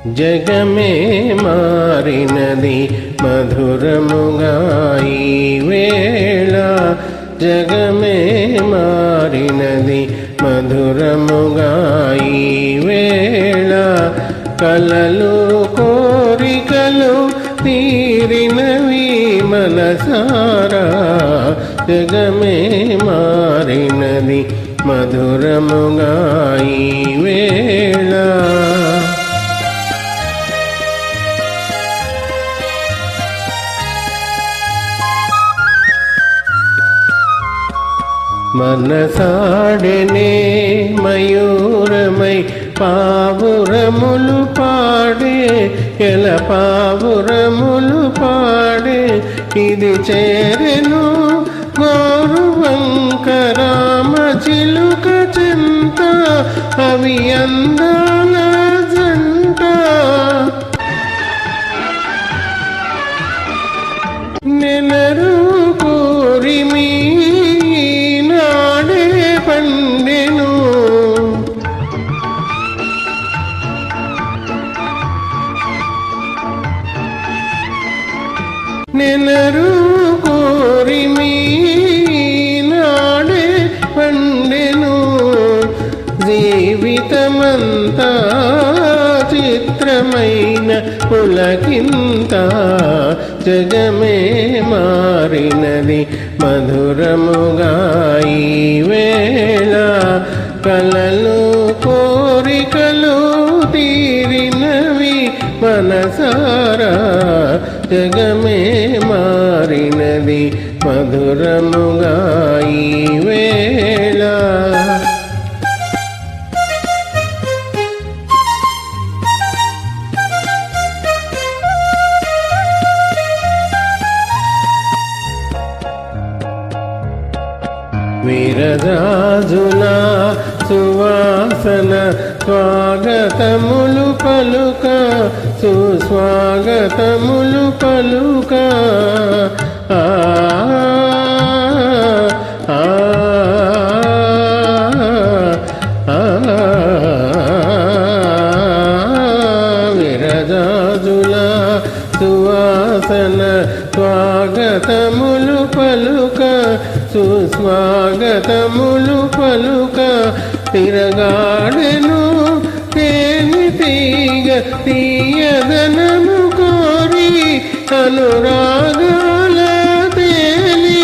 జగమే మారినది మధురముగా ఈ వేళ, జగమే మారినది మధురముగా ఈ వేళ. కలలు కోరికలు తీరినవి మనసారా, జగమే మారినది మధురముగా ఈ వేళ. మనసాడనే మయూరమై పావురములు పాడే, ఎల పావురములు పాడే. ఇది చేరెను గోరువంక రామ చిలుక చింత, అవి అందాల జంట. నెనరు కోరిమి పండెను, నెనరు కోరిమి నాడే పండెను. జీవితమంతా చిత్రమైన పులకింత, జగమే మారినది మధురముగా ఈ వేళ. కలలు కోరికలు తీరినవి మనసారా, జగమే మారినది మధురముగా ఈ వేళ. విరజాజుల సువాసన స్వాగతములు పలుక, సుస్వాగతములు పలుక. ఆ విరజాజుల సువాసన స్వాగతములు పలుక, సుస్వాగతములు పలుక. తిరగాడెను తేని తీగ తీయదనము కోరి, అనురాగాల తేలి.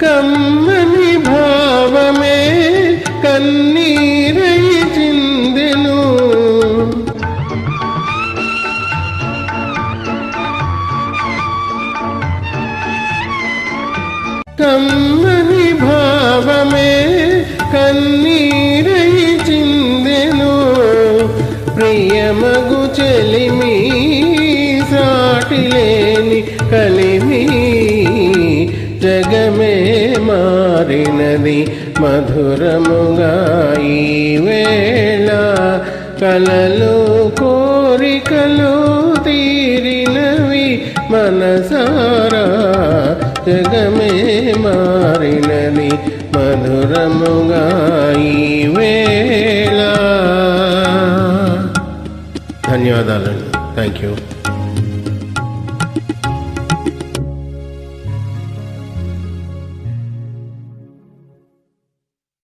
కమ్మని భావమే కన్నీరై చిందెను, కమ్మని భావమే కన్నీరై చిందెను. ప్రియమగు చెలిమి సాటిలేని కలిమి, జగమే మారినది మధురముగా ఈ వేళ. కలలు కోరికలు తీరినవి మనసారా, జగమే మారినది మధురముగా ఈ వేళ. ధన్యవాదాలండి. Thank you.